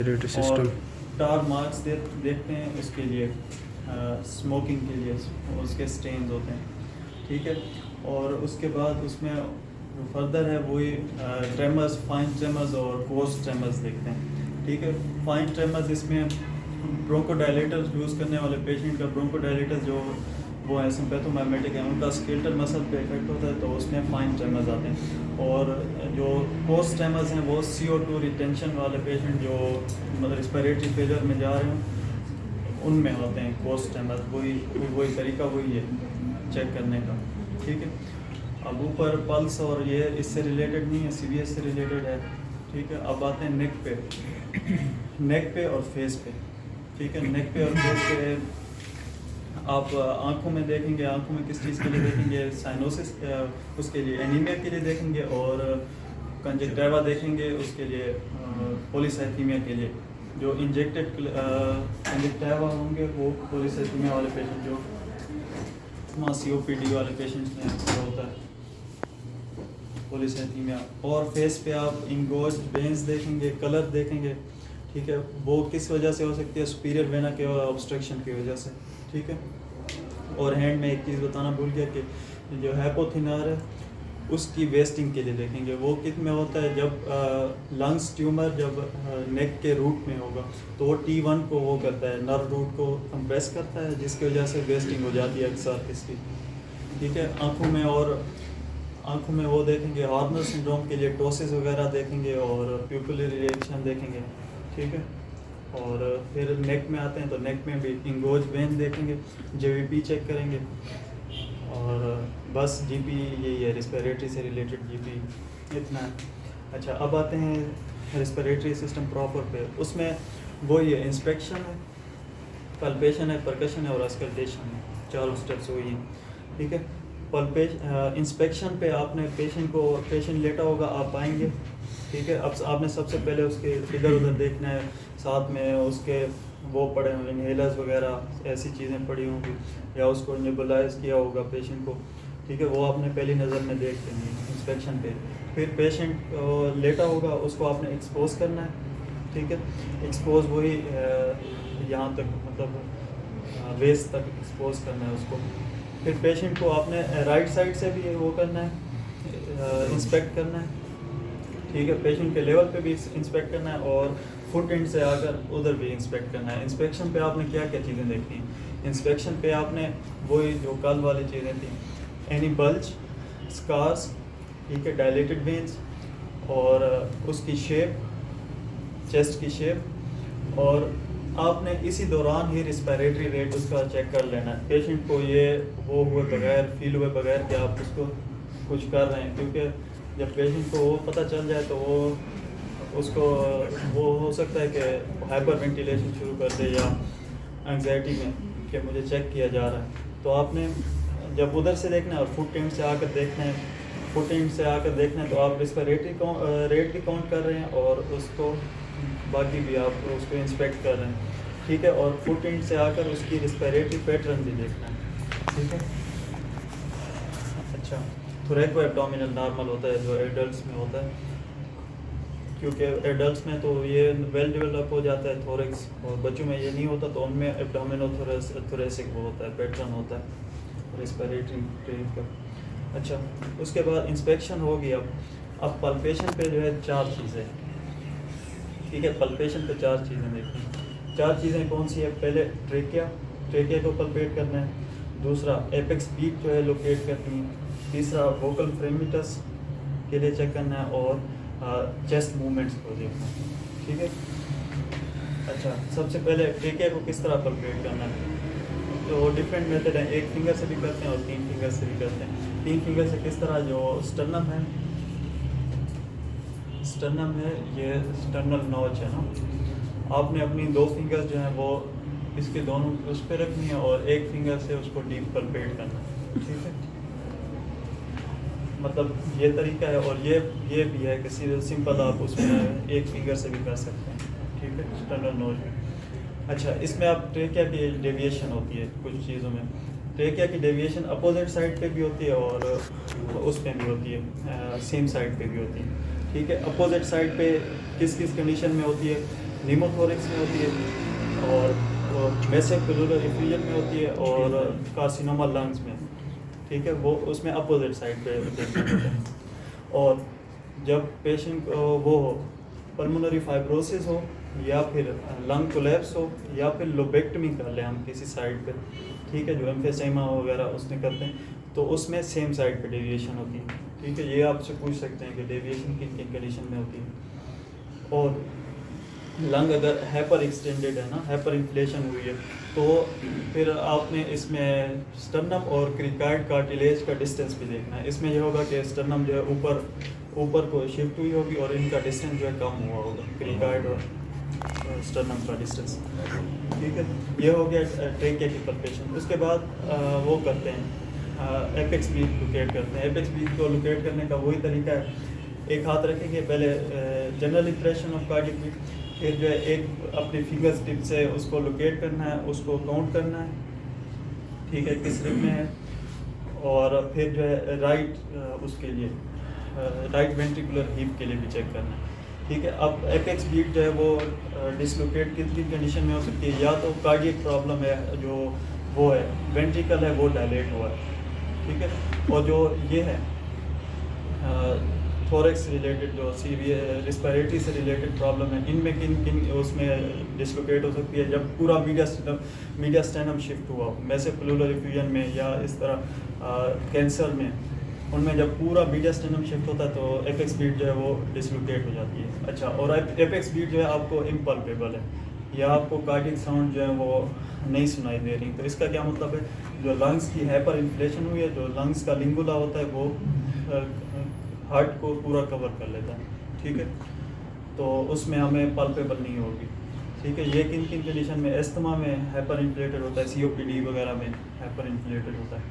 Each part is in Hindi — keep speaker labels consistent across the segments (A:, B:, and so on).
A: और
B: सिस्टम।
A: टार मार्क्स देखते हैं उसके लिए, स्मोकिंग के लिए उसके स्टेन्स होते हैं, ठीक है। और उसके बाद उसमें जो फर्दर है वही ट्रेमर्स, फाइन ट्रेमर्स और कोर्स ट्रेमर्स देखते हैं, ठीक है। फाइन ट्रेमर्स इसमें ब्रोंकोडायलेटर्स यूज़ करने वाले पेशेंट का ब्रोंकोडायलेटर्स जो वो है सिम्पैथोमाइमेटिक है, उनका स्केलेटल मसल पे इफेक्ट होता है तो उसमें फाइन ट्रेमर्स आते हैं। और जो कोर्स ट्रेमर्स हैं वो CO2 रिटेंशन वाले पेशेंट जो मतलब रिस्पिरेटरी फेलियर में जा रहे हैं उनमें होते हैं कोर्स ट्रेमर्स। वही तरीका वही है चेक करने का, ठीक है। अब ऊपर पल्स और ये इससे रिलेटेड नहीं है, CVS से रिलेटेड है, ठीक है। अब आते हैं नेक पे और फेस पे, ठीक है। नेक पे और फेस पे आप आंखों में देखेंगे, आंखों में किस चीज़ के लिए देखेंगे, साइनोसिस उसके लिए, एनीमिया के लिए देखेंगे, और कंजक्टिवा देखेंगे उसके लिए, पॉलीसाइथीमिया के लिए। जो इंजेक्टेड कंजक्टिवा होंगे वो पॉलीसाइथीमिया वाले पेशेंट जो COPD वाले पेशेंट्स में अक्सर होता है पॉलीसाइथीमिया। और फेस पे आप इंगोज वेन्स देखेंगे, कलर देखेंगे, ठीक है। वो किस वजह से हो सकती है, सुपीरियर वेना के ऑब्स्ट्रक्शन की वजह से, ठीक है। और हैंड में एक चीज़ बताना भूल गया कि जो हैपोथिनर है उसकी वेस्टिंग के लिए देखेंगे। वो कित में होता है, जब लंग्स ट्यूमर जब नेक के रूट में होगा तो वो T1 को वो करता है, नर्व रूट को कंप्रेस करता है, जिसकी वजह से वेस्टिंग हो जाती है अक्सर इसकी, ठीक है। आंखों में वो देखेंगे, हॉर्नर सिंड्रोम के लिए टोसिस वगैरह देखेंगे और प्यूपिलरी रिएक्शन देखेंगे, ठीक है। और फिर नेक में आते हैं तो नेक में भी इंगोज वेन देखेंगे, JVP चेक करेंगे, और बस GP यही है, रिस्पिरेटरी से रिलेटेड GP इतना है। अच्छा, अब आते हैं रिस्पिरेटरी सिस्टम प्रॉपर पे। उसमें वही है, इंस्पेक्शन है, पल्पेशन है, परकशन है और अस्कल्टेशन है, चारों स्टेप्स वही हैं, ठीक है। इंस्पेक्शन पे आपने पेशेंट लेटा होगा, आप आएंगे, ठीक है। अब आपने सबसे पहले उसके इधर उधर देखना है, साथ में उसके वो पड़े होंगे इनहेलर्स वगैरह, ऐसी चीज़ें पड़ी होंगी, या उसको नेबुलाइज किया होगा पेशेंट को, ठीक है। वो आपने पहली नज़र में देख लेंगे इंस्पेक्शन पे। फिर पेशेंट लेटा होगा, उसको आपने एक्सपोज करना है, ठीक है। एक्सपोज वही यहाँ तक, मतलब वेस्ट तक एक्सपोज करना है उसको। फिर पेशेंट को आपने राइट साइड से भी वो करना है, इंस्पेक्ट करना है, ठीक है। पेशेंट के लेवल पे भी इंस्पेक्ट करना है और फुट एंड से आकर उधर भी इंस्पेक्ट करना है। इंस्पेक्शन पे आपने क्या क्या चीज़ें देखनी हैं, इंस्पेक्शन पे आपने वही जो कल वाली चीज़ें थी, एनी बल्ज, स्कार्स, ठीक है, डायलेटेड वेन्स, और उसकी शेप, चेस्ट की शेप, और आपने इसी दौरान ही रिस्पिरेटरी रेट उसका चेक कर लेना है। पेशेंट को ये वो हुए बगैर, फील हुए बगैर कि आप उसको कुछ कर रहे हैं, क्योंकि जब पेशेंट को वो पता चल जाए तो उसको वो हो सकता है कि हाइपर वेंटिलेशन शुरू कर दे या एंग्जाइटी में कि मुझे चेक किया जा रहा है। तो आपने जब उधर से देखना है और फुट एंड से आकर देखना है, तो आप रिस्पिरेटरी रेट भी काउंट कर रहे हैं और उसको बाकी भी आप उसको इंस्पेक्ट कर रहे हैं, ठीक है। और फुट एंड से आकर उसकी रिस्पिरेटरी पैटर्न भी देखना है, ठीक है। अच्छा, थोरैको एब्डोमिनल नॉर्मल होता है जो एडल्ट्स में होता है, क्योंकि एडल्ट्स में तो ये वेल डेवलप हो जाता है थोरैक्स, और बच्चों में ये नहीं होता, तो उनमें एब्डोमिनोथोरेसिक वो होता है, पैटर्न होता है रिस्पिरेटरी रेट का। अच्छा, उसके बाद इंस्पेक्शन होगी। अब पल्पेशन पे जो है 4 चीज़ें, ठीक है। पल्पेशन पे 4 चीज़ें देखनी हैं। 4 चीज़ें कौन सी है, पहले ट्रेकिया को पल्पेट करना है, दूसरा एपेक्स बीट जो है लोकेट करनी है, तीसरा वोकल फ्रेमिटस के लिए चेक करना है, और चेस्ट मूवमेंट्स को देखना है, ठीक है। अच्छा, सबसे पहले ट्रेकिया को किस तरह पल्पेट करना है, तो डिफरेंट मेथड हैं, 1 फिंगर से भी करते हैं और 3 फिंगर से भी करते हैं। 3 फिंगर से किस तरह, जो स्टर्नम है, ये स्टर्नल नॉच है ना, आपने अपनी 2 फिंगर्स जो हैं वो इसके दोनों उस पर रखनी है और 1 फिंगर से उसको डीप पल्पेट करना है, ठीक है। मतलब ये तरीका है, और ये भी है कि सीधे सिंपल आप उसमें 1 फिंगर से भी कर सकते हैं, ठीक है, स्टर्नल नोज में। अच्छा, इसमें आप ट्रेकिया की डेविएशन होती है कुछ चीज़ों में, ट्रेकिया की डेविएशन अपोजिट साइड पे भी होती है और उस पे भी होती है, सेम साइड पे भी होती है, ठीक है। अपोजिट साइड पे किस किस कंडीशन में होती है, नीमोथोरेक्स में होती है, और वेसिकुलर एफिलियन में होती है, और कार्सिनोमा लंग्स में, ठीक है, वो उसमें अपोजिट साइड पे देखने को मिलता है। और जब पेशेंट को वो हो, पल्मोनरी फाइब्रोसिस हो, या फिर लंग कोलैप्स हो, या फिर लोबेक्टमी कर लें हम किसी साइड पे, ठीक है, जो एम्फेसाइमा वगैरह उसमें करते हैं, तो उसमें सेम साइड पे डेविएशन होती है, ठीक है। ये आपसे पूछ सकते हैं कि डेविएशन किन किन कंडीशन में होती है। और लंग अगर हाइपर एक्सटेंडेड है ना, हाइपर इन्फ्लेशन हुई है, तो फिर आपने इसमें स्टर्नम और क्रिकाइड कार्टिलेज का डिस्टेंस भी देखना है। इसमें यह होगा कि स्टर्नम जो है ऊपर को शिफ्ट हुई होगी, और इनका डिस्टेंस जो है कम हुआ होगा, क्रिकाइड और स्टर्नम का डिस्टेंस, ठीक है। ये हो गया ट्रेकिया की पल्पेशन। उसके बाद वो करते हैं एपेक्स बीट लोकेट करते हैं। एपेक्स बीट को लोकेट करने का वही तरीका है, एक हाथ रखेंगे पहले general impression of cardiac beat, फिर जो है एक अपनी फिंगर्स टिप से उसको लोकेट करना है, उसको काउंट करना है, ठीक है, किस रिप में है। और फिर जो है राइट उसके लिए राइट वेंट्रिकुलर हीप के लिए भी चेक करना है, ठीक है। अब एपेक्स बीट जो है वो डिसलोकेट कितनी कंडीशन में हो सकती है, या तो कार्डियक प्रॉब्लम है, जो वो है वेंट्रिकल है वो डायलेट हुआ है, ठीक है, और जो ये है थोरेक्स रिलेटेड जो सीवियर रिस्पिरेटरी से रिलेटेड प्रॉब्लम है, इनमें किन किन उसमें डिसलोकेट हो सकती है, जब पूरा मीडिया स्टेनम शिफ्ट हुआ वेसिकुलर एफ्यूजन में, या इस तरह कैंसर में, उनमें जब पूरा मीडिया स्टेनम शिफ्ट होता है तो एपेक्स बीट जो है वो डिसलोकेट हो जाती है। अच्छा, और एपेक्स बीट जो है आपको इम्पल्पेबल है, या आपको कार्डियक साउंड जो है वो नहीं सुनाई दे रही, तो इसका क्या मतलब है, जो लंग्स की हाइपर इन्फ्लेशन हुई है, जो लंग्स का लिंगुला होता है वो हार्ट को पूरा कवर कर लेता है, ठीक है, तो उसमें हमें पल्पेबल नहीं होगी, ठीक है। ये किन किन कंडीशन में, एस्थमा में हाइपर इन्फ्लेटेड होता है, सीओपीडी वगैरह में हाइपर इन्फ्लेटेड होता है,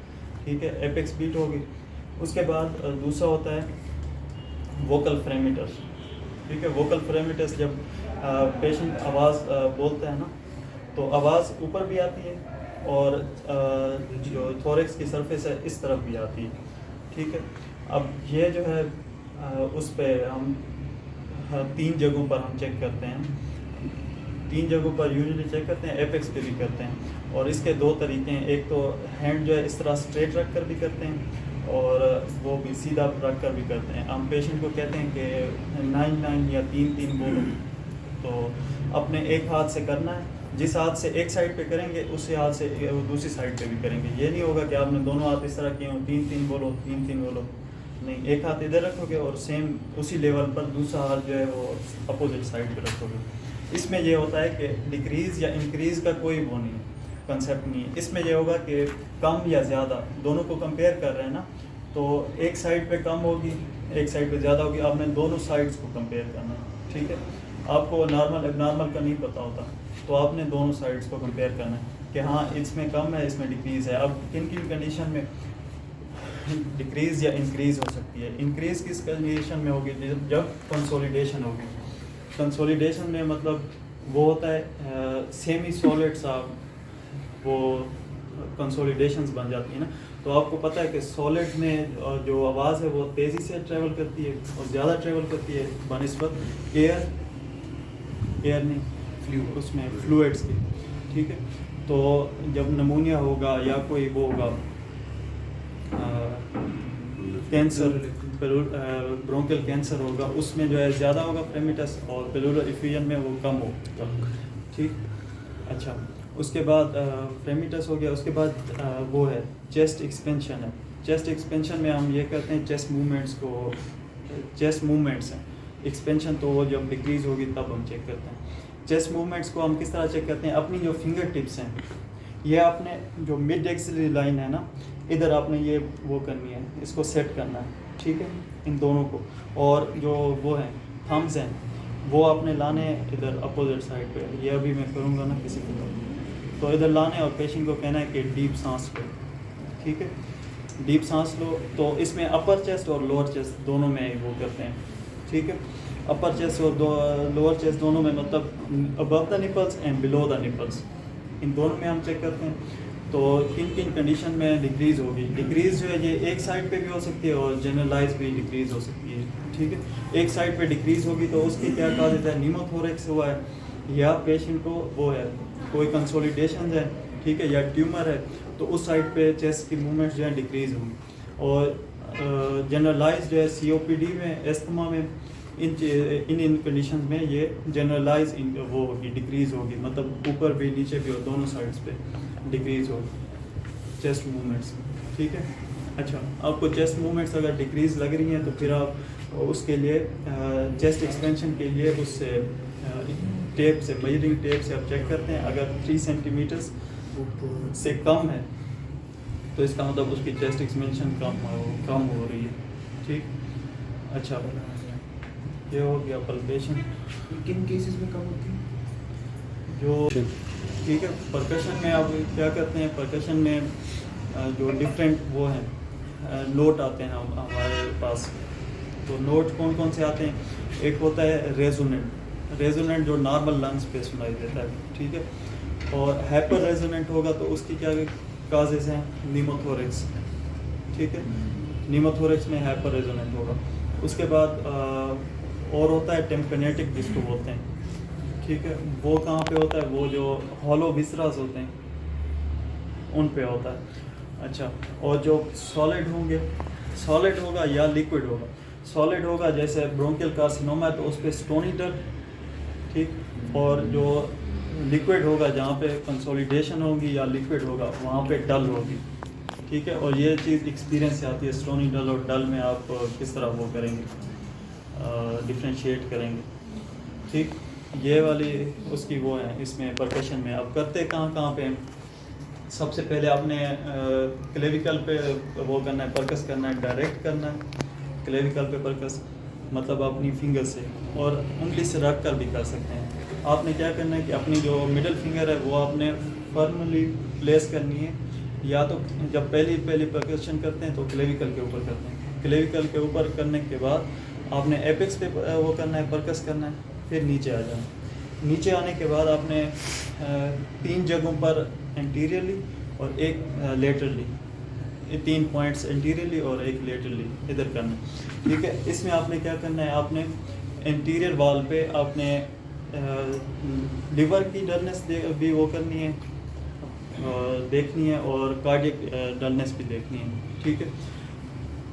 A: ठीक है, एपेक्स बीट होगी। उसके बाद दूसरा होता है वोकल फ्रेमिटस, ठीक है। वोकल फ्रेमिटस जब पेशेंट आवाज़ बोलता है ना, तो आवाज़ ऊपर भी आती है, और जो थोरेक्स की सरफेस है इस तरफ भी आती है, ठीक है। अब ये जो है उस पे हम 3 जगहों पर हम चेक करते हैं, 3 जगहों पर यूजुअली चेक करते हैं, एपेक्स पे भी करते हैं, और इसके 2 तरीके हैं। एक तो हैंड जो है इस तरह स्ट्रेट रख कर भी करते हैं, और वो भी सीधा रख कर भी करते हैं। हम पेशेंट को कहते हैं कि 9-9 या 3-3 बोलो, तो अपने एक हाथ से करना है, जिस हाथ से एक साइड पे करेंगे उसी हाथ से दूसरी साइड पे भी करेंगे। ये नहीं होगा कि आपने दोनों हाथ इस तरह किए हो 3-3 बोलो 3-3 बोलो, नहीं, एक हाथ इधर रखोगे और सेम उसी लेवल पर दूसरा हाथ जो है वो अपोजिट साइड पे रखोगे। इसमें ये होता है कि डिक्रीज़ या इंक्रीज़ का कोई वो नहीं है, कंसेप्ट नहीं है। इसमें ये होगा कि कम या ज़्यादा दोनों को कंपेयर कर रहे हैं ना, तो एक साइड पे कम होगी, एक साइड पे ज़्यादा होगी, आपने दोनों साइड्स को कंपेयर करना है, ठीक है। आपको नॉर्मल एबनॉर्मल का नहीं पता होता, तो आपने दोनों साइड्स को कंपेयर करना है कि हाँ इसमें कम है, इसमें डिक्रीज़ है। अब किन किन कंडीशन में डिक्रीज़ या इंक्रीज़ हो सकती है। इंक्रीज़ किस कंडीशन में होगी, जब कंसोलिडेशन होगी। कंसोलिडेशन में मतलब वो होता है सेमी सॉलिड सा वो कंसोलिडेशंस बन जाती है ना, तो आपको पता है कि सॉलिड में जो आवाज़ है वो तेज़ी से ट्रैवल करती है और ज़्यादा ट्रैवल करती है बनिस्बत एयर नहीं उसमें फ्लूइड्स की, ठीक है। तो जब नमूनिया होगा या कोई वो होगा कैंसर, ब्रोंकियल कैंसर होगा, उसमें जो है ज़्यादा होगा फ्रेमिटस, और प्लूरल इफ्यूजन में वो कम होगा, ठीक। अच्छा, उसके बाद फ्रेमिटस हो गया। उसके बाद वो है चेस्ट एक्सपेंशन है। चेस्ट एक्सपेंशन में हम ये कहते हैं चेस्ट मूवमेंट्स को, चेस्ट मूवमेंट्स हैं, एक्सपेंशन तो वो जब डिक्रीज़ होगी तब हम चेक करते हैं। चेस्ट मूवमेंट्स को हम किस तरह चेक करते हैं, अपनी जो फिंगर टिप्स हैं, ये आपने जो मिड एक्सिलरी लाइन है ना, इधर आपने ये वो करनी है, इसको सेट करना है, ठीक है, इन दोनों को। और जो वो हैं थम्स हैं वो आपने लाने इधर अपोजिट साइड पे, ये अभी मैं करूँगा ना किसी को, तो इधर लाने और पेशेंट को कहना है कि डीप सांस लो, ठीक है, डीप सांस लो। तो इसमें अपर चेस्ट और लोअर चेस्ट दोनों में वो करते हैं, ठीक है। अपर चेस्ट और लोअर चेस्ट दोनों में मतलब above the nipples and below the nipples, इन दोनों में हम चेक करते हैं। तो किन किन कंडीशन में डिक्रीज़ होगी। डिक्रीज़ जो है ये एक साइड पे भी हो सकती है और जनरलाइज भी डिक्रीज़ हो सकती है, ठीक है। एक साइड पे डिक्रीज़ होगी तो उसकी क्या कहा जाता है, नीमोथोरेक्स हुआ है, या पेशेंट को वो है कोई कंसोलिडेशन है, ठीक है, या ट्यूमर है, तो उस साइड पे चेस्ट की मूवमेंट्स जो है डिक्रीज़ होंगी। और जनरलाइज जो है COPD में, एस्थमा में, इन कंडीशंस में ये जनरलाइज वो होगी, डिक्रीज़ होगी, मतलब ऊपर भी नीचे भी और दोनों साइड्स पे डिक्रीज़ होगी चेस्ट मूवमेंट्स, ठीक है। अच्छा, आपको चेस्ट मूवमेंट्स अगर डिक्रीज़ लग रही हैं तो फिर आप उसके लिए चेस्ट एक्सपेंशन के लिए उससे टेप से, मेजरिंग टेप से आप चेक करते हैं। अगर 3 सेंटीमीटर से कम है तो इसका मतलब उसकी चेस्ट एक्सपेंशन कम हो रही है, ठीक। अच्छा, ये हो गया पल्पेशन।
B: किन केसेस में कम होती है?
A: जो ठीक है, परकशन में आप क्या करते हैं, परकशन में जो डिफरेंट वो हैं नोट आते हैं हमारे पास। तो नोट कौन कौन से आते हैं? एक होता है रेजोनेंट जो नॉर्मल लंग्स पे सुनाई देता है, ठीक है। और हाइपर रेजोनेंट होगा तो उसकी क्या काजेस हैं? नीमोथोरेक्स, ठीक है, नीमोथोरेक्स में हाइपर रेजोनेंट होगा। उसके बाद और होता है टेम्पेनेटिक, जिसको बोलते हैं, ठीक है। वो कहाँ पे होता है? वो जो हॉलो विसरास होते हैं उन पे होता है। अच्छा, और जो सॉलिड होंगे, सॉलिड होगा या लिक्विड होगा। सॉलिड होगा जैसे ब्रोंकियल कार्सिनोमा है तो उस पर स्टोनी डल, ठीक। और जो लिक्विड होगा जहाँ पे कंसोलिडेशन होगी या लिक्विड होगा वहाँ पे डल होगी, ठीक है। और ये चीज़ एक्सपीरियंस से आती है, स्टोनी डल और डल में आप किस तरह वो करेंगे, डिफ्रेंशिएट करेंगे, ठीक। ये वाली उसकी वो है इसमें परकशन में। अब करते कहाँ पे हैं? सबसे पहले आपने क्लेविकल पे वो करना है, परकस करना है, डायरेक्ट करना है क्लेविकल पे परकस, मतलब अपनी फिंगर से, और उंगली से रख कर भी कर सकते हैं। आपने क्या करना है कि अपनी जो मिडिल फिंगर है वो आपने फर्मली प्लेस करनी है, या तो जब पहली परकशन करते हैं तो क्लेविकल के ऊपर करते हैं। क्लेविकल के ऊपर करने के बाद आपने एपेक्स पे वो करना है, परकस करना है, फिर नीचे आ जाना। नीचे आने के बाद आपने 3 जगहों पर एंटीरियरली और एक लेटरली, 3 पॉइंट्स एंटीरियरली और एक लेटरली इधर करना, ठीक है। इसमें आपने क्या करना है, आपने एंटीरियर वॉल पे आपने लिवर की डलनेस भी वो करनी है, देखनी है, और कार्डियक डलनेस भी देखनी है, ठीक है।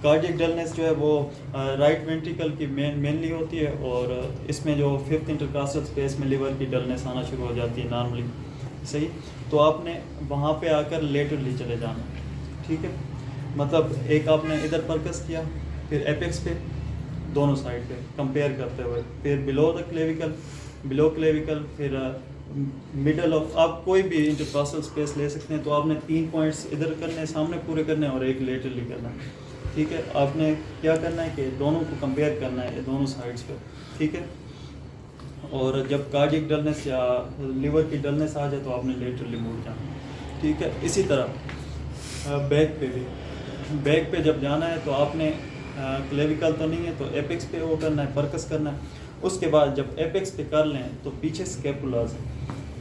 A: कार्डियक डलनेस जो है वो राइट वेंट्रिकल की मेनली होती है, और इसमें जो 5th इंटरकास्टल स्पेस में लिवर की डलनेस आना शुरू हो जाती है नॉर्मली, सही। तो आपने वहाँ पे आकर लेटरली चले जाना, ठीक है। मतलब एक आपने इधर परकस किया, फिर एपेक्स पे दोनों साइड पे कंपेयर करते हुए, फिर बिलो क्लेविकल, फिर मिडल ऑफ, आप कोई भी इंटरकास्टल स्पेस ले सकते हैं। तो आपने 3 पॉइंट्स इधर करने हैं, सामने पूरे करने हैं, और एक लेटरली करना है, ठीक है। आपने क्या करना है कि दोनों को कंपेयर करना है, दोनों साइड्स पे, ठीक है। और जब कार्डियक डलनेस या लिवर की डलनेस आ जाए तो आपने लेटरली मुड़ जाना, ठीक है। इसी तरह बैक पे भी, बैक पे जब जाना है तो आपने क्लेविकल तो नहीं है तो एपेक्स पे वो करना है, परकस करना है। उसके बाद जब एपेक्स पे कर लें तो पीछे स्कैपुला से,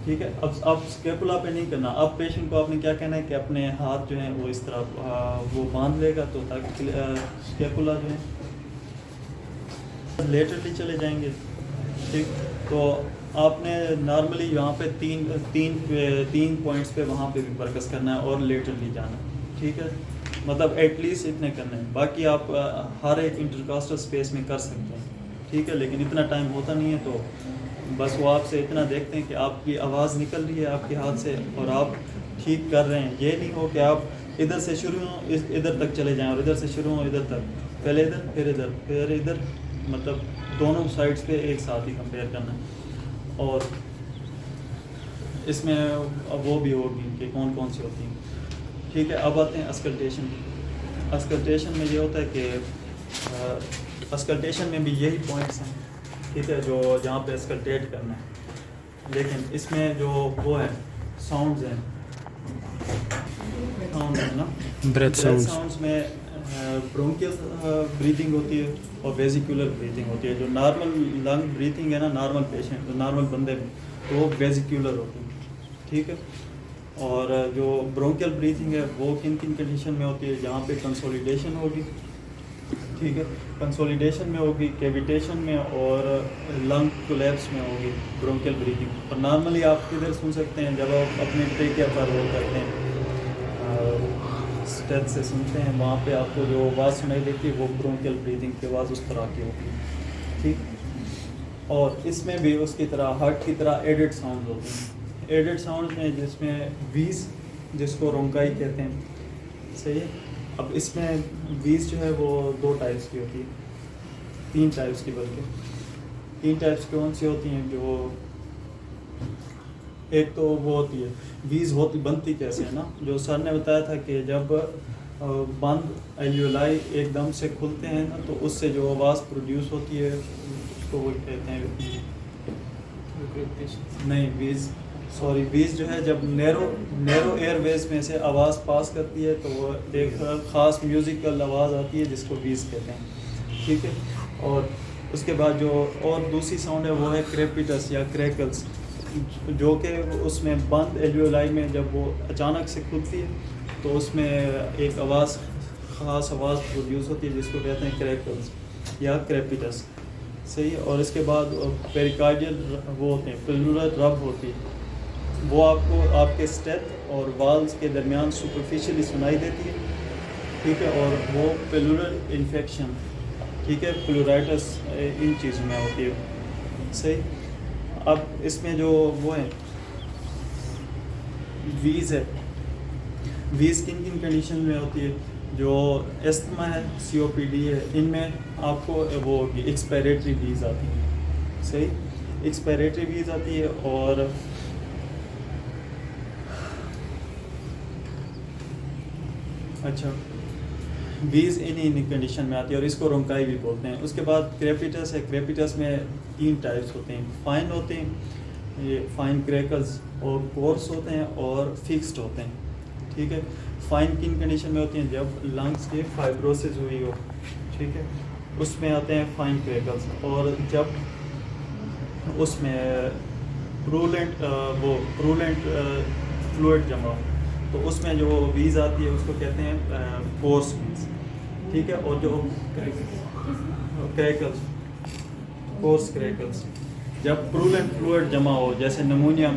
A: ठीक है। अब आप स्कैपुला पे नहीं करना, अब पेशेंट को आपने क्या कहना है कि अपने हाथ जो हैं वो इस तरह वो बांध लेगा, तो ताकि स्कैपुला जो है लेटरली चले जाएंगे, ठीक। तो आपने नॉर्मली यहाँ पे तीन पॉइंट्स पे वहाँ पे भी परकस करना है और लेटरली जाना, ठीक है। मतलब एटलीस्ट इतने करने हैं, बाकी आप हर एक इंटरकास्टल स्पेस में कर सकते हैं, ठीक है। लेकिन इतना टाइम होता नहीं है, तो बस वो आपसे इतना देखते हैं कि आपकी आवाज़ निकल रही है आपके हाथ से और आप ठीक कर रहे हैं। ये नहीं हो कि आप इधर से शुरू हो इधर तक चले जाएं और इधर से शुरू हो इधर तक, पहले इधर फिर इधर, मतलब दोनों साइड्स पे एक साथ ही कंपेयर करना है। और इसमें वो भी होगी कि कौन कौन सी होती हैं, ठीक है। अब आते हैं अस्कल्टेशन। अस्कल्टेशन में ये होता है कि अस्कल्टेशन में भी यही पॉइंट्स हैं, ठीक है, जो जहाँ पे अस्कल्टेट करना है। लेकिन इसमें जो वो है साउंड्स हैं, साउंड है ना, ब्रेथ साउंड्स में ब्रोंकियल ब्रीथिंग होती है और वेजिकुलर ब्रीथिंग होती है। जो नॉर्मल लंग ब्रीथिंग है ना, नॉर्मल पेशेंट, नॉर्मल बंदे में, तो वो वेजिकुलर होती है, ठीक है। और जो ब्रोंकियल ब्रीथिंग है वो किन किन कंडीशन में होती है? जहाँ पे कंसोलिडेशन होगी, ठीक है, कंसोलिडेशन में होगी, कैविटेशन में और लंग कोलैप्स में होगी ब्रोंकियल ब्रीथिंग। और नॉर्मली आप किधर सुन सकते हैं जब आप अपने ट्रेकिया पर वो करते हैं स्टेथ से सुनते हैं, वहाँ पे आपको जो आवाज़ सुनाई देती है वो ब्रोंकियल ब्रीथिंग की आवाज़ उस तरह की होती है। ठीक, और इसमें भी उसकी तरह हार्ट की तरह एडेड साउंड होते हैं। एडेड साउंड में जिसमें वीज, जिसको रोंकाई कहते हैं, सही है। अब इसमें वीज जो है वो 2 टाइप्स की होती है, 3 टाइप्स की, बल्कि 3 टाइप्स कौन सी होती हैं? जो एक तो वो होती है वीज होती बनती कैसे है ना, जो सर ने बताया था कि जब बंद एल्यूलाई एकदम से खुलते हैं ना, तो उससे जो आवाज़ प्रोड्यूस होती है उसको वो कहते हैं, नहीं वीज, सॉरी, वीज जो है जब नैरो एयरवेज में से आवाज़ पास करती है तो वो एक ख़ास म्यूज़िकल आवाज़ आती है जिसको वीज कहते हैं। ठीक है, और उसके बाद जो और दूसरी साउंड है वो है क्रेपिटस या क्रैकल्स, जो कि उसमें बंद एल्यूलाई में जब वो अचानक से खुलती है तो उसमें एक आवाज़, ख़ास आवाज़ प्रोड्यूस होती है जिसको कहते हैं क्रैकल्स या क्रेपिटस, सही है। और इसके बाद पेरिकार्डियल वो होते हैं, पेलुलर रब होती है, वो आपको आपके स्टेथ और वाल्स के दरमियान सुपरफिशियली सुनाई देती है। ठीक है, और वो पेलुलर इन्फेक्शन, ठीक है, प्लूराइटिस इन चीज़ों में होती है, सही। अब इसमें जो वो है वीज़ है, वीज़ किन किन कंडीशन में होती है? जो एस्थमा है, COPD है, इनमें आपको वो होगी एक्सपायरेटरी वीज़ आती है, सही, एक्सपायरेटरी वीज़ आती है। और अच्छा, वीज़ इन कंडीशन में आती है और इसको रोंकाई भी बोलते हैं। उसके बाद क्रेपिटस है, क्रेपिटस में 3 टाइप्स होते हैं, फाइन होते हैं, ये फाइन क्रैकल्स, और कोर्स होते हैं और फिक्स्ड होते हैं। ठीक है, फाइन किन कंडीशन में होती हैं? जब लंग्स की फाइब्रोसिस हुई हो, ठीक है, उसमें आते हैं फाइन क्रैकल्स। और जब उसमें प्रूलेंट फ्लूइड जमा हो तो उसमें जो वीज़ आती है उसको कहते हैं कोर्स वीज़। ठीक है, और जो क्रैकल्स, कोर्स क्रैकल्स, जब प्रूलेंट फ्लूइड जमा हो, जैसे नमूनिया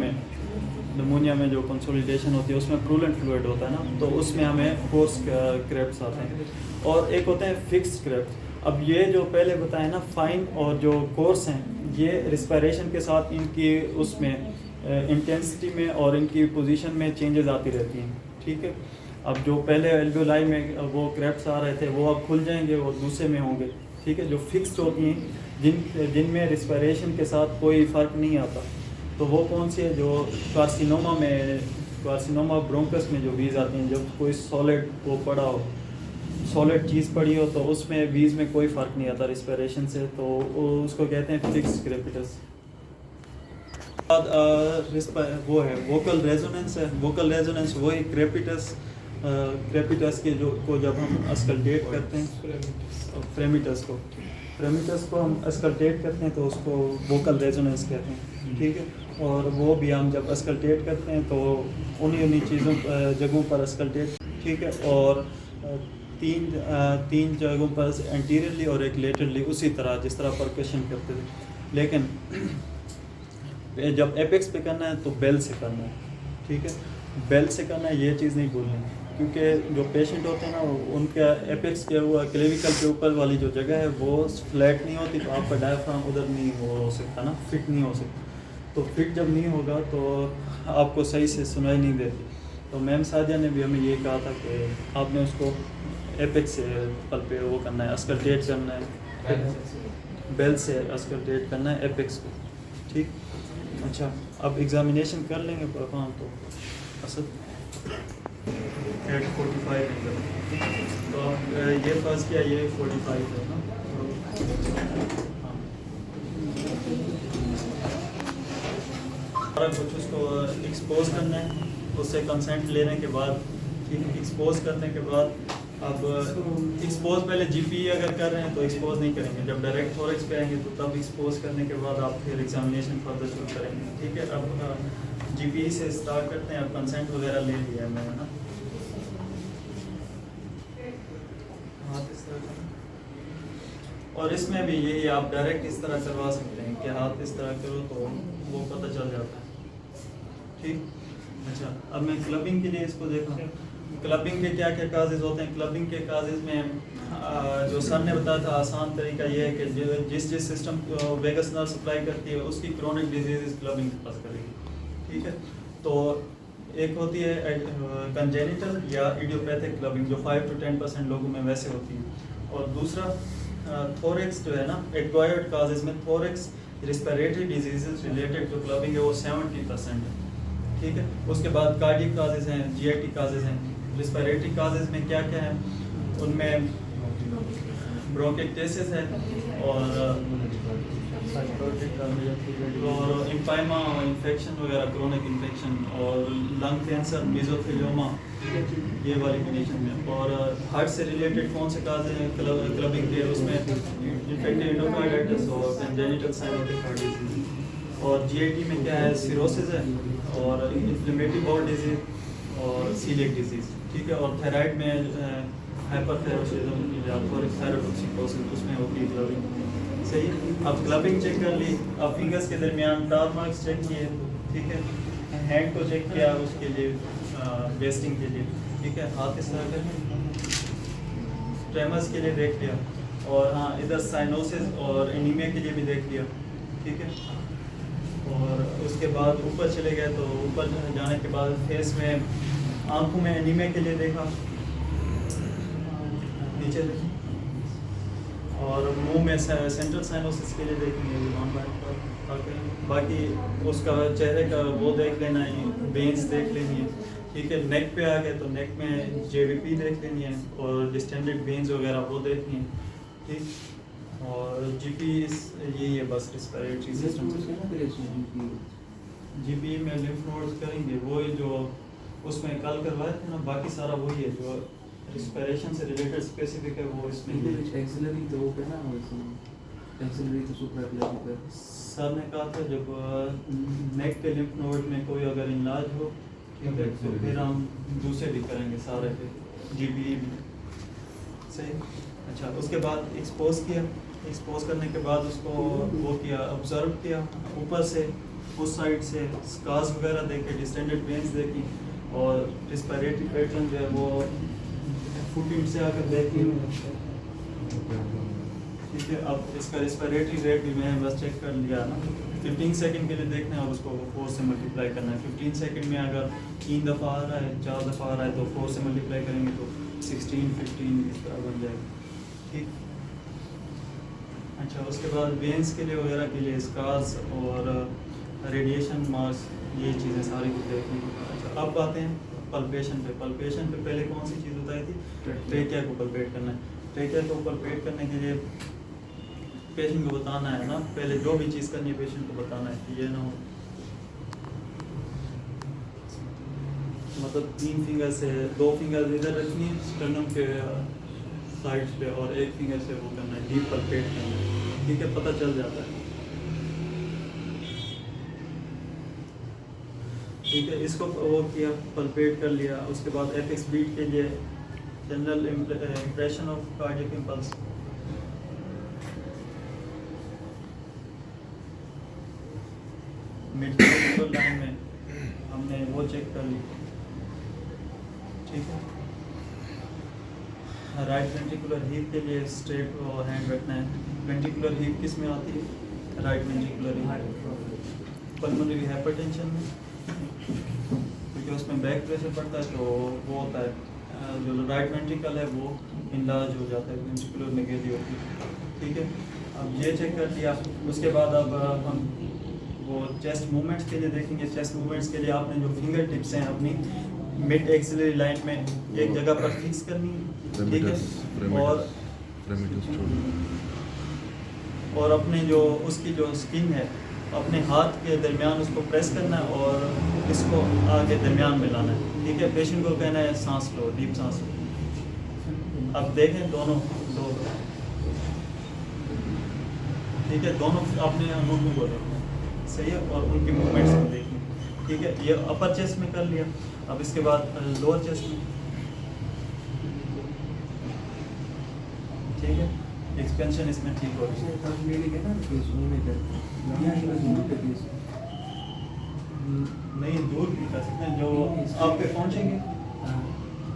A: में जो कंसोलिडेशन होती है उसमें प्रूलेंट फ्लूइड होता है ना, तो उसमें हमें कोर्स क्रेप्स आते हैं। और एक होते हैं फिक्स्ड क्रेप्स। अब ये जो पहले बताए ना, फाइन और जो कोर्स हैं, ये रिस्पायरेशन के साथ इनकी उसमें इंटेंसिटी में और इनकी पोजीशन में चेंजेस आती रहती हैं। ठीक है, अब जो पहले एल्वेओलाई में वो क्रेप्स आ रहे थे वो अब खुल जाएंगे, वो दूसरे में होंगे। ठीक है, जो फिक्स्ड होती हैं जिनमें रिस्पायरेशन के साथ कोई फ़र्क नहीं आता, तो वो कौन सी है? जो कार्सिनोमा ब्रोंकस में जो वीज़ आती हैं, जब कोई सॉलिड वो पड़ा हो, सॉलिड चीज़ पड़ी हो, तो उसमें वीज़ में कोई फ़र्क नहीं आता रिस्पायरेशन से, तो उसको कहते हैं फिक्स्ड क्रेपिटस। वो है वोकल रेजोनेंस है, वोकल रेजोनेंस वही क्रेपिटस के जो को जब हम अस्कल्टेट करते हैं, फ्रेमिटस को हम अस्कल्टेट करते हैं तो उसको वोकल रेजोनेंस कहते हैं। ठीक है, और वो भी हम जब अस्कल्टेट करते हैं तो उन्हीं चीज़ों जगहों पर अस्कल्टेट, ठीक है, और तीन जगहों पर एंटीरियरली और एक लेटरली, उसी तरह जिस तरह परकशन करते थे। लेकिन जब एपेक्स पे करना है तो बेल से करना है। ठीक है, बेल से करना है, ये चीज़ नहीं भूलनी, क्योंकि जो पेशेंट होते हैं ना, उनका एपेक्स के हुआ क्लेविकल के ऊपर वाली जो जगह है वो फ्लैट नहीं होती, तो आपका डायफ्राम उधर नहीं हो सकता ना, फिट नहीं हो सकता। तो फिट जब नहीं होगा तो आपको सही से सुनाई नहीं देती। तो मैम सादिया ने भी हमें ये कहा था कि आपने उसको एपेक्स से पल पे वो करना है, अस्कल्टेट करना है, बेल से अस्कल्टेट करना है एपेक्स को। ठीक, अच्छा, अब एग्जामिनेशन कर लेंगे परफॉर्म, तो असद 8:45 तो आप ये फर्स्ट किया, ये 45 है ना। हाँ, सारा कुछ उसको एक्सपोज करना है, उससे कंसेंट लेने के बाद, ठीक है, एक्सपोज करने के बाद अब एक्सपोज पहले GPE अगर कर रहे हैं तो एक्सपोज नहीं करेंगे, जब डायरेक्ट थोरेक्स पे आएंगे तो तब एक्सपोज करने के बाद आप फिर एग्जामिनेशन फर्दर शुरू करेंगे। ठीक है, अब GPE से स्टार्ट करते हैं। अब कंसेंट वगैरह ले लिया है मैंने ना, हाथ इस तरह और इसमें भी यही आप डायरेक्ट इस तरह करवा सकते हैं कि हाथ इस तरह करो तो वो पता चल जाता है। ठीक, अच्छा अब मैं क्लबिंग के लिए इसको देखा। क्लबिंग के क्या क्या काजेज़ होते हैं? क्लबिंग के काजेज़ में जो सर ने बताया था आसान तरीका ये है कि जिस सिस्टम वेगस नर्व सप्लाई करती है उसकी क्रोनिक डिजीज क्लबिंग पास करेगी। ठीक है, तो एक होती है कंजेनिटल या इडियोपैथिक क्लबिंग जो 5 to 10% लोगों में वैसे होती है। और दूसरा थोरेक्स जो है ना, एक्वायर्ड काजेज़ में थोरेक्स रिस्पिरेटरी डिजीजेस रिलेटेड जो क्लबिंग है वो 70% है। ठीक है, उसके बाद कार्डियक काजेज़ हैं, जीआईटी काजेज़ हैं। रिस्पिरेटरी काजेज़ में क्या क्या है? उनमें ब्रोंकाइटिस है और इम्पाइमा इन्फेक्शन वगैरह, क्रोनिक इन्फेक्शन और लंग कैंसर, मेसोथेलियोमा, ये वाली कंडीशन में। और हार्ट से रिलेटेड कौन से काज हैं क्लबिंग के? उसमें इन्फेक्टिव एंडोकार्डाइटिस और कंजेनिटल साइनोटिक हार्ट डिजीज। और जीआईटी में क्या है? सिरोसिस है और इन्फ्लेमेटरी बाउल डिजीज और सीलिएक डिजीज। ठीक है, और थायराइड में हाइपरथायरॉइडिज्म या थायरोटॉक्सिकोसिस, उसमें होती है क्लबिंग। सही, अब क्लबिंग चेक कर ली, अब फिंगर्स के दरमियान टार मार्क्स चेक किए। ठीक है, हैंड को चेक किया उसके लिए बेस्टिंग के लिए। ठीक है, हाथ इस तरह करके ट्रेमर्स के लिए देख लिया। और हाँ, इधर साइनोसिस और एनीमिया के लिए भी देख लिया। ठीक है, और उसके बाद ऊपर चले गए तो ऊपर जाने के बाद फेस में आंखों में एनीमिया के लिए देखा, नीचे देखी। और मुंह में सेंट्रल साइनोसिस के लिए देखेंगे। बाकी उसका चेहरे का वो देख लेना है, वेन्स देख लेनी है। ठीक है, नेक पे आ गए तो नेक में जेवीपी देख लेनी है और डिस्टेंडेड वेन्स वगैरह वो देखनी है। ठीक, और जीपी यही है बस, रिस्पिरेटरी सिस्टम। जीपी में लिम्फ नोड्स करेंगे वो जो उसमें कल करवाए थे ना, बाकी सारा वही है जो रिस्पिरेशन से रिलेटेड स्पेसिफिक है वो इसमें।
B: एक्सिलरी तो वो ना, एक्सिलरी तो सुप्राक्लैविकुलर
A: सर ने कहा था जब नेक के लिम्फ नोड में कोई अगर इलाज हो, ठीक है, तो फिर हम दूसरे भी करेंगे सारे पे, जीबी भी। सही, अच्छा उसके बाद एक्सपोज किया। एक्सपोज करने के बाद उसको वो किया, ऑब्जर्व किया ऊपर से, उस साइड से स्कार्स वगैरह देखे, डिस्टेंडेड वेन्स देखी और रिस्पिरेटरी पैटर्न जो है वो फुट से आकर देखी। ठीक है, अब इसका रिस्पिरेटरी रेट भी मैंने बस चेक कर लिया ना, 15 सेकंड के लिए देखना है और उसको 4 से मल्टीप्लाई करना है। 15 सेकंड में अगर 3 दफ़ा आ रहा है, 4 दफ़ा आ रहा है तो 4 से मल्टीप्लाई करेंगे तो 16, 15 इस तरह बन जाएगा। ठीक, अच्छा उसके बाद वेंस के लिए वगैरह के लिए स्कार्स और रेडिएशन मार्क्स, ये चीज़ें सारी कुछ देखनी। अच्छा अब आते हैं पल्पेशन पे। पल्पेशन पे पहले कौन सी चीज़ बताई थी? ट्रेकिया को पल्पेट करना है। ट्रेकिया को पल्पेट करने के लिए पेशेंट को बताना है ना, पहले जो भी चीज़ करनी है पेशेंट को बताना है कि ये ना हो, मतलब 3 फिंगर से 2 फिंगर इधर रखनी है स्टर्नम के साइड्स पे और 1 फिंगर से वो करना है, डीप पल्पेट करना है। ठीक है, पता चल जाता है। ठीक है, इसको वो किया, पल्पेट कर लिया। उसके बाद एपेक्स बीट के लिए general impression of cardiac impulse, mid line में हमने वो चेक कर ली। ठीक है, राइट वेंट्रिकुलर हीप के लिए स्ट्रेट हैंड रखना है। वेंट्रिकुलर हीप किस में आती है? Right ventricular heap. Pulmonary hypertension में, क्योंकि उसमें बैक प्रेशर पड़ता है तो वो होता है जो राइट वेंट्रिकल है वो इंलार्ज हो जाता है, वेंट्रिकुलर मेगेली होती है। ठीक है, अब ये चेक कर लिया। उसके बाद अब हम वो चेस्ट मूवमेंट्स के लिए देखेंगे। चेस्ट मूवमेंट्स के लिए आपने जो फिंगर टिप्स हैं अपनी मिड एक्सिलरी लाइन में एक जगह पर फिक्स करनी है। ठीक है, और अपने जो उसकी जो स्किन है अपने हाथ के दरमियान उसको प्रेस करना है और इसको आगे दरमियान में लाना है। ठीक है, पेशेंट को कहना है सांस लो, डीप सांस लो। अब देखें दोनों दो, ठीक है, दोनों अपने अंगूठों को देखना है, सही है, और उनकी मूवमेंट्स को देखनी। ठीक है, ये अपर चेस्ट में कर लिया। अब इसके बाद लोअर चेस्ट में, ठीक है, एक्सपेंशन इसमें ठीक हो रही है।
B: तब मेरे के ना केस में कर यहाँ ही बस दूर पे केस
A: नहीं दूर भी कर सकते हैं, जो आप पे पहुँचेंगे
B: हां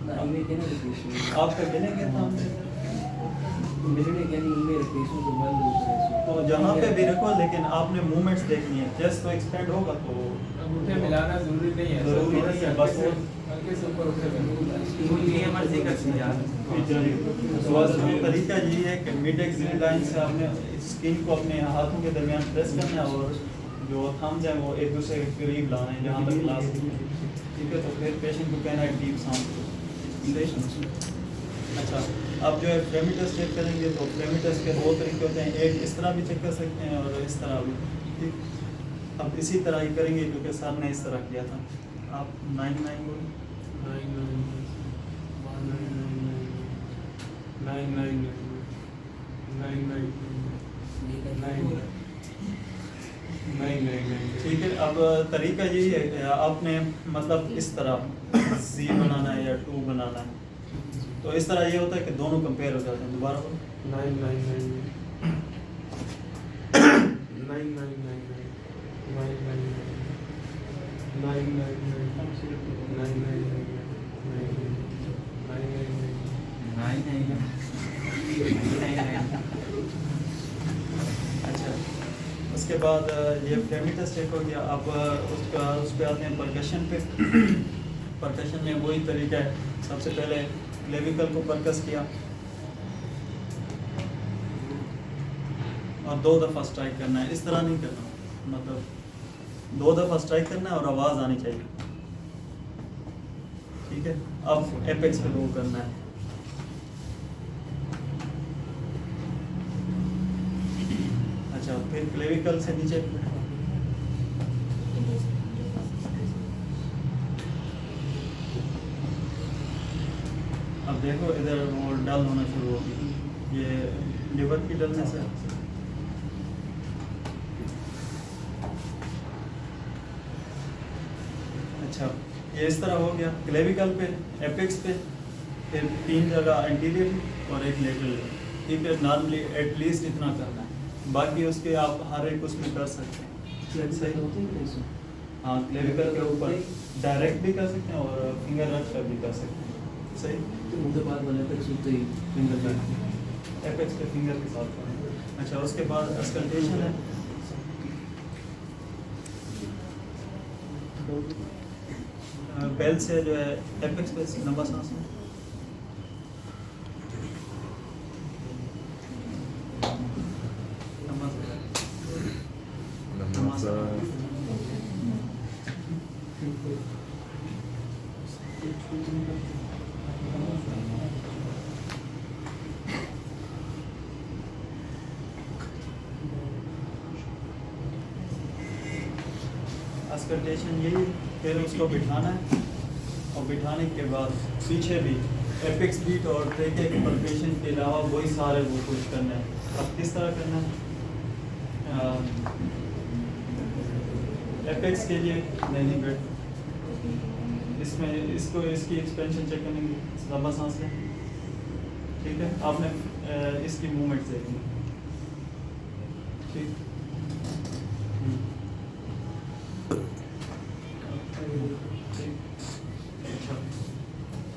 B: ना इन्हें कहना केस
A: आप पे मिलेंगे तो हमसे।
B: मेरे ने क्या नहीं मेरे केसों को बंद हो गए
A: तो जहाँ पे भी रखो, लेकिन आपने मूवमेंट्स देखनी है, जस्ट तो एक्सपेंड होगा तो
C: अंगूठे मिलाना जरूरी नहीं है,
A: जरूरी नहीं है, बस वो
C: हल्के से ऊपर उठे
B: कोई ये मर्जी कर सकते यार
A: तो बस जो तरीका यही है कि मिड एक्सिल लाइन से आपने स्किन को अपने हाथों के दरमियान प्रेस करना है और जो थम्स हैं वो एक दूसरे के करीब लाना है जहाँ तक ला सकते हैं, ठीक है। तो फिर पेशेंट को कहना है डीप सांस। अच्छा, अब जो है फ्रेमिटस चेक करेंगे तो फ्रेमिटस के दो तरीके होते हैं, एक इस तरह भी चेक कर सकते हैं और इस तरह भी, ठीक। अब इसी तरह ही करेंगे क्योंकि सर ने इस तरह किया था। आप 9 बोलो।
C: 9
A: ठीक है, अब तरीका यही है कि आपने मतलब इस तरह सी बनाना है या 2 बनाना है, तो इस तरह ये होता है कि दोनों कंपेयर हो जाते हैं। दोबारा बोलो।
B: 9
A: अच्छा, उसके बाद ये फ्रेमिटस चेक हो गया। अब उस पे आते हैं परकशन पे। परकशन में वही तरीका है, सबसे पहले क्लेविकल को परकस किया और 2 दफ़ा स्ट्राइक करना है। इस तरह नहीं करना, मतलब 2 दफ़ा स्ट्राइक करना है और आवाज़ आनी चाहिए, ठीक है। अब एपेक्स पे लो करना है। अच्छा, फिर क्लेविकल से नीचे अब देखो इधर वो डल होना शुरू होगी, ये लिवर की डलनेस है। अच्छा, ये इस तरह हो गया क्लेविकल पे, एपेक्स पे, फिर 3 जगह एंटीरियर और एक लेटरल, ठीक है। नॉर्मली एटलीस्ट इतना करना है, बाकी उसके आप हर एक उसमें कर सकते हैं।
B: सही होते हैं कैसे
A: हाँ, क्लेविकल के ऊपर डायरेक्ट भी कर सकते हैं और फिंगर रख कर भी कर सकते हैं, सही।
B: तो मुझे बाद वाले पे सुनते ही फिंगर पे
A: एपेक्स पे फिंगर के साथ करें। अच्छा, उसके बाद अस्कल्टेशन है। बेल से जो है एपेक्स पे लंबा सांस है। लंबा सांस। अस्कल्टेशन यही, फिर उसको बिठाना है और बिठाने के बाद पीछे भी एपेक्स बीट और ट्रेके के पल्पेशन के अलावा वही सारे वो कुछ करना है। अब किस तरह करना है? एपेक्स के लिए नहीं बैठ, इसमें इसको इसकी एक्सपेंशन चेक करेंगे, लंबा सांस लें, ठीक है। आपने इसकी मूवमेंट देखनी, ठीक। अच्छा,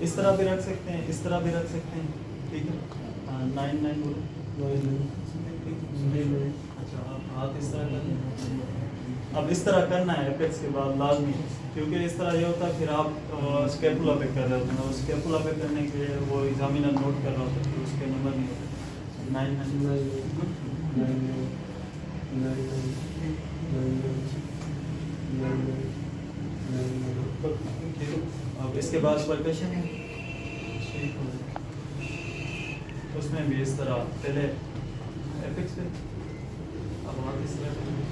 A: इस तरह भी रख सकते हैं, इस तरह भी रख सकते हैं, ठीक है। 9 बोलो। अच्छा, आप हाथ इस तरह कर, अब इस तरह करना है एपेक्स के बाद लाजमी, क्योंकि इस तरह ये होता है फिर आप स्केपुला पे कर रहे होते हैं, स्केपुला पे करने के लिए वो एग्जामिनर नोट कर रहा होता है, फिर उसके नंबर नहीं होते। 9 अब इसके बाद परकशन है, ठीक हो जाए। उसमें भी इस तरह पहले एपेक्स पे, अब हाथ इस तरह करें।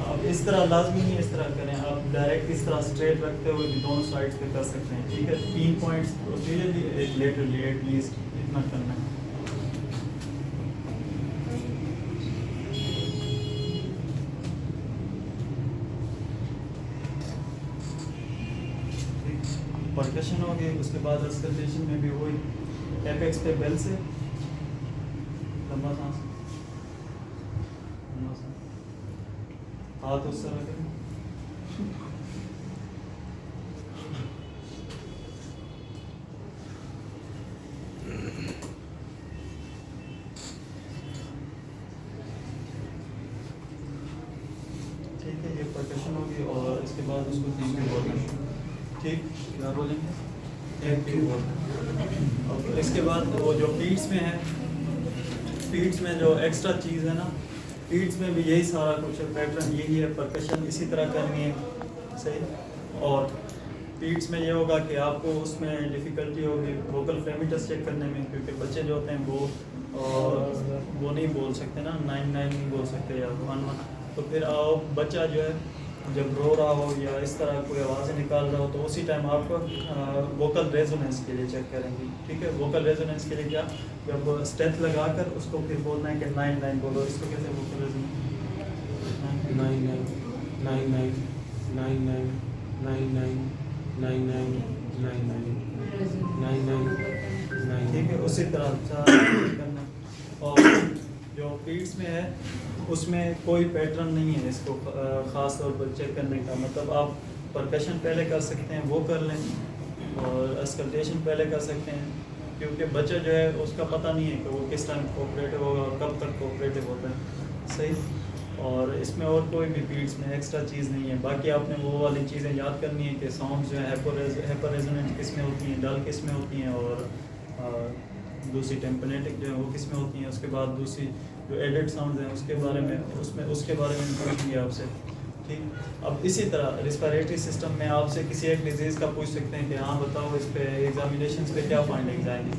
A: अब इस तरह लाजमी नहीं इस तरह करें, आप डायरेक्ट इस तरह स्ट्रेट रखते हुए भी दोनों साइड्स पे कर सकते हैं, ठीक है। 3 पॉइंट्स प्रोसीजरली, एक लेटरली, एटलीस्ट इतना करना है। परकशन हो गई, उसके बाद अस्कल्टेशन में भी वही एपेक्स पे बेल से लंबा सांस, लंबा सांस, हाथ उस तरह करें। ठीक है, ये परकशन होगी और इसके बाद उसको थैंक यू बोलेंगे। ठीक, क्या बोलेंगे? थैंक यू बोलेंगे। और इसके बाद वो जो पीट्स में है, पीट्स में जो एक्स्ट्रा चीज़ है ना, पीट्स में भी यही सारा कुछ है, पैटर्न यही है, परकशन इसी तरह करनी है, सही। और पीट्स में ये होगा कि आपको उसमें डिफ़िकल्टी होगी वोकल फ्रेमिटस चेक करने में, क्योंकि बच्चे जो होते हैं वो नहीं बोल सकते ना, 9 नहीं बोल सकते या 1 तो फिर आप बच्चा जो है जब रो रहा हो या इस तरह कोई आवाज़ें निकाल रहा हो तो उसी टाइम आप वोकल रेजोनेंस के लिए चेक करेंगे। ठीक है, वोकल रेजोनेंस के लिए क्या, जब स्ट्रेंथ लगाकर उसको फिर बोलना है कि 9 बोलो, इसको कहते हैं वोकल रेजोनेंस।
C: 9 9 9 9 9 9 9
A: ठीक है, उसी तरह करना। और जो पीट्स में है उसमें कोई पैटर्न नहीं है इसको ख़ास तौर पर चेक करने का, मतलब आप परकशन पहले कर सकते हैं वो कर लें और अस्कल्टेशन पहले कर सकते हैं, क्योंकि बच्चा जो है उसका पता नहीं है कि वो किस टाइम कोऑपरेटिव होगा और कब तक कोऑपरेटिव होता है, सही। और इसमें और कोई भी पीट्स में एक्स्ट्रा चीज़ नहीं है। बाकी आपने वो वाली चीज़ें याद करनी है कि साउंड जो है हाइपर रेजोनेंट किस में होती हैं, डल किस में होती हैं और दूसरी टेम्पनेटिक जो है वो किस में होती हैं। उसके बाद दूसरी जो एडेड साउंड हैं उसके बारे में पूछेंगे आपसे। ठीक, अब इसी तरह रिस्पिरेटरी सिस्टम में आपसे किसी एक डिजीज़ का पूछ सकते हैं कि हाँ बताओ इस पे एग्जामिनेशन पे क्या फाइंडिंग्स आएंगी।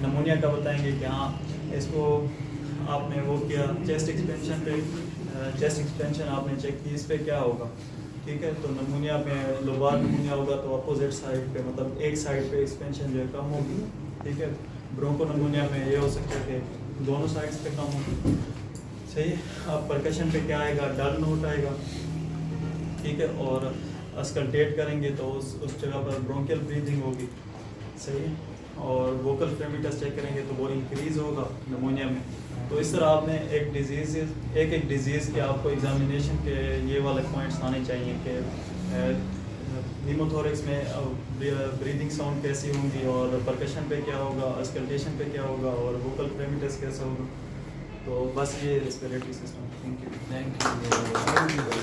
A: नमूनिया का बताएंगे कि हाँ इसको आपने वो किया, चेस्ट एक्सपेंशन आपने चेक की, इस पे क्या होगा। ठीक है, तो नमूनिया में लोबार नमूनिया होगा तो अपोजिट साइड पे, मतलब एक साइड पे एक्सपेंशन जो है कम होगी। ठीक है, ब्रोंको नमूनिया में ये हो सकता है कि दोनों साइड्स पे कम होगी, सही। अब परकशन पे क्या आएगा, डल नोट आएगा। ठीक है, और अस्कल्टेट करेंगे तो उस जगह पर ब्रोंकियल ब्रीदिंग होगी, सही। और वोकल फ्रेमिटस चेक करेंगे तो वो इंक्रीज़ होगा नमूनिया में। तो इस तरह आपने एक डिजीज़ के आपको एग्जामिनेशन के ये वाले पॉइंट्स आने चाहिए कि नीमोथोरिक्स में ब्रीदिंग साउंड कैसी होंगी और परकशन पे क्या होगा, अस्कल्टेशन पे क्या होगा और वोकल फ्रेमिटस कैसा होगा। तो बस ये रेस्पिरेटरी सिस्टम। Thank you.